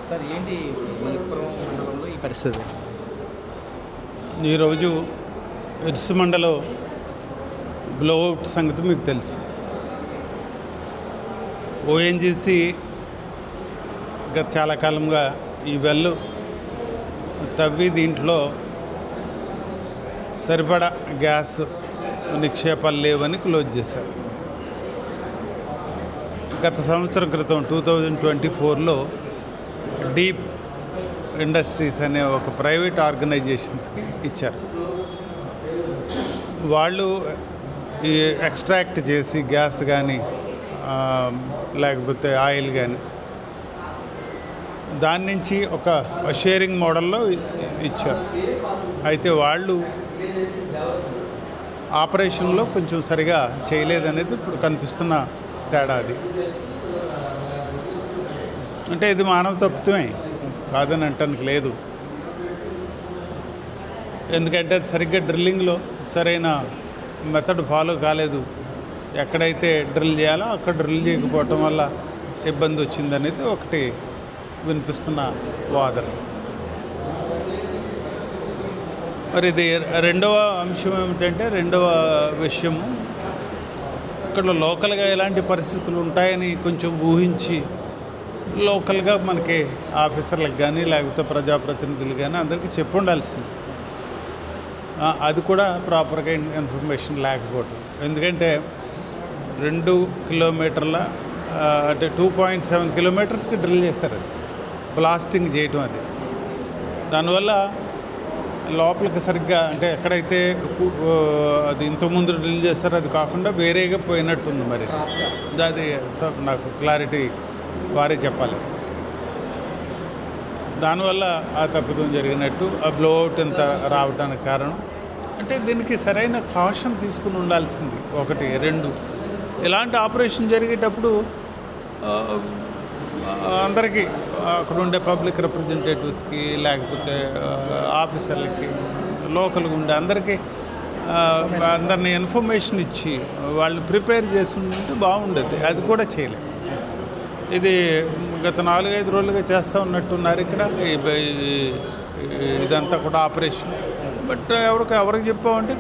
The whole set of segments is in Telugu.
సార్ ఏంటి మలికిపురం మండలంలో ఈ పరిస్థితి? ఈరోజు ఇరుసుమండలో బ్లోఅవుట్ సంగతి మీకు తెలుసు. ఓఎన్జీసీ గత చాలా కాలంగా ఈ వెల్లు తవ్వి దీంట్లో సరిపడా గ్యాస్ నిక్షేపాలు లేవని క్లోజ్ చేశారు. గత సంవత్సరం క్రితం 2024లో డీప్ ఇండస్ట్రీస్ అనే ఒక ప్రైవేట్ ఆర్గనైజేషన్స్కి ఇచ్చారు. వాళ్ళు ఈ ఎక్స్ట్రాక్ట్ చేసి గ్యాస్ కానీ లేకపోతే ఆయిల్ కానీ దాని నుంచి ఒక షేరింగ్ మోడల్లో ఇచ్చారు. అయితే వాళ్ళు ఆపరేషన్లో కొంచెం సరిగా చేయలేదనేది ఇప్పుడు కనిపిస్తున్న తేడా. అది అంటే ఇది మానవ తప్పిదమే కాదని అంటానికి లేదు. ఎందుకంటే అది సరిగ్గా డ్రిల్లింగ్లో సరైన మెథడ్ ఫాలో కాలేదు. ఎక్కడైతే డ్రిల్ చేయాలో అక్కడ డ్రిల్ చేయకపోవటం వల్ల ఇబ్బంది వచ్చిందనేది ఒకటి వినిపిస్తున్న వాదన. మరి ఇది రెండవ అంశం ఏమిటంటే, రెండవ విషయము ఇక్కడ లోకల్గా ఎలాంటి పరిస్థితులు ఉంటాయని కొంచెం ఊహించి లోకల్గా మనకి ఆఫీసర్లకు కానీ లేకపోతే ప్రజాప్రతినిధులు కానీ అందరికీ చెప్పి ఉండాల్సింది. అది కూడా ప్రాపర్గా ఇన్ఫర్మేషన్ లేకపోవటం. ఎందుకంటే 2 కిలోమీటర్ల అంటే 2.7 కిలోమీటర్స్కి డ్రిల్ చేశారు. అది బ్లాస్టింగ్ చేయటం. అది దానివల్ల లోపలికి సరిగ్గా అంటే ఎక్కడైతే అది ఇంతకుముందు డ్రిల్ చేస్తారో అది కాకుండా వేరేగా పోయినట్టుంది. మరి అది నాకు క్లారిటీ వారే చెప్పాలి. దానివల్ల ఆ తప్పిదం జరిగినట్టు ఆ బ్లోఅవుట్ ఇంత రావడానికి కారణం అంటే దీనికి సరైన కాషన్ తీసుకుని ఉండాల్సింది. 1, 2 ఇలాంటి ఆపరేషన్ జరిగేటప్పుడు అందరికీ అక్కడ ఉండే పబ్లిక్ రిప్రజెంటేటివ్స్కి లేకపోతే ఆఫీసర్లకి లోకల్గా ఉండే అందరినీ ఇన్ఫర్మేషన్ ఇచ్చి వాళ్ళు ప్రిపేర్ చేసి ఉంటే బాగుండేది. అది కూడా చేయలేదు. ఇది గత 4-5 రోజులుగా చేస్తూ ఉన్నట్టున్నారు ఇక్కడ ఇదంతా కూడా ఆపరేషన్. బట్ ఎవరికి చెప్పామంటే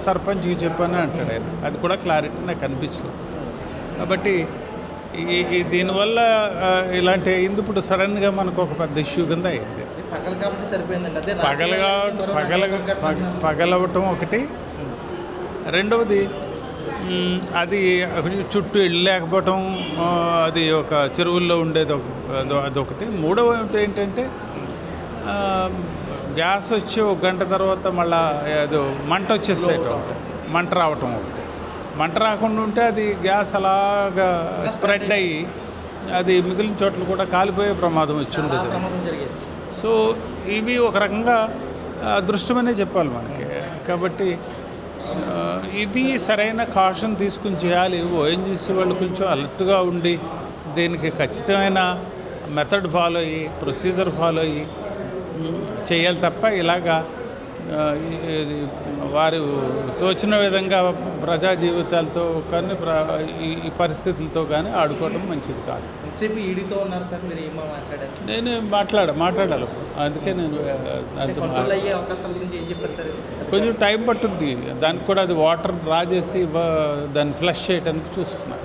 సర్పంచ్కి చెప్పాను అంటాడు ఆయన. అది కూడా క్లారిటీ నాకు అనిపించలేదు. కాబట్టి దీనివల్ల ఇలాంటి అయింది. ఇప్పుడు సడన్గా మనకు ఒక పెద్ద ఇష్యూ కింద అయింది. పగలవటం ఒకటి. రెండవది అది చుట్టూ ఇళ్ళు లేకపోవటం, అది ఒక చెరువుల్లో ఉండేది అదొకటి. మూడవ ఏంటంటే గ్యాస్ వచ్చి 1 గంట తర్వాత మళ్ళీ ఏదో మంట వచ్చేసేట ఒకటి, మంట రావటం ఒకటి. మంట రాకుండా ఉంటే అది గ్యాస్ అలాగా స్ప్రెడ్ అయ్యి అది మిగిలిన చోట్ల కూడా కాలిపోయే ప్రమాదం వచ్చి ఉండేది. సో ఇవి ఒక రకంగా అదృష్టమనే చెప్పాలి మనకి. కాబట్టి ఇది సరైన కాషన్ తీసుకుని చేయాలి. ఓఎన్జీసీ వాళ్ళు కొంచెం అలర్ట్గా ఉండి దీనికి ఖచ్చితమైన మెథడ్ ఫాలో అయ్యి ప్రొసీజర్ ఫాలో అయ్యి చేయాలి తప్ప ఇలాగా వారు తోచిన విధంగా ప్రజా జీవితాలతో కానీ ఈ పరిస్థితులతో కానీ ఆడుకోవడం మంచిది కాదు. ఈడీతో ఉన్నారు సార్, మీరు ఏమో మాట్లాడారు? నేను మాట్లాడాలి. అందుకే నేను కొంచెం టైం పట్టుద్ది. దానికి కూడా అది వాటర్ డ్రా చేసి దాన్ని ఫ్లష్ చేయడానికి చూస్తున్నారు.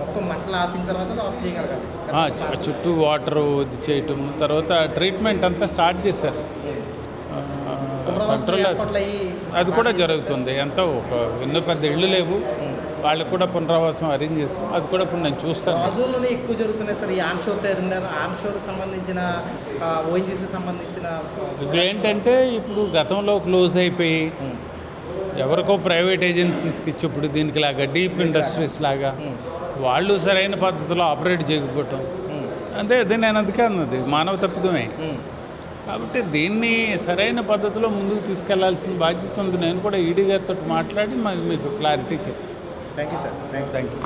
మొత్తం మంటలు ఆపిన తర్వాత ఆఫ్ చేయగలగాలి. చుట్టూ వాటర్ ఇది చేయటం, తర్వాత ట్రీట్మెంట్ అంతా స్టార్ట్ చేశారు. కంట్రోల్ అది కూడా జరుగుతుంది. ఎంతో ఎన్నో పెద్ద ఇళ్ళు లేవు, వాళ్ళకి కూడా పునరావాసం అరేంజ్ చేస్తాం. అది కూడా ఇప్పుడు నేను చూస్తాను. రాజుల్లోనే ఎక్కువ జరుగుతున్నాయి సార్ ఈ ఆన్షోర్ టెర్మినల్, ఆన్షోర్ సంబంధించిన ఓఎన్జీసీ సంబంధించిన ఇవేంటంటే ఇప్పుడు గతంలో క్లోజ్ అయిపోయి ఎవరికో ప్రైవేట్ ఏజెన్సీస్కి ఇచ్చి ఇప్పుడు దీనికి లాగా డీప్ ఇండస్ట్రీస్ లాగా వాళ్ళు సరైన పద్ధతిలో ఆపరేట్ చేయకపోవటం అంతే. అది నేను అందుకే అన్నది మానవ తప్పిదమే. కాబట్టి దీన్ని సరైన పద్ధతిలో ముందుకు తీసుకెళ్లాల్సిన బాధ్యత ఉంది. నేను కూడా ఈడీ గారితో మాట్లాడి మీకు క్లారిటీ చెప్తాను. Thank you sir. Thank you.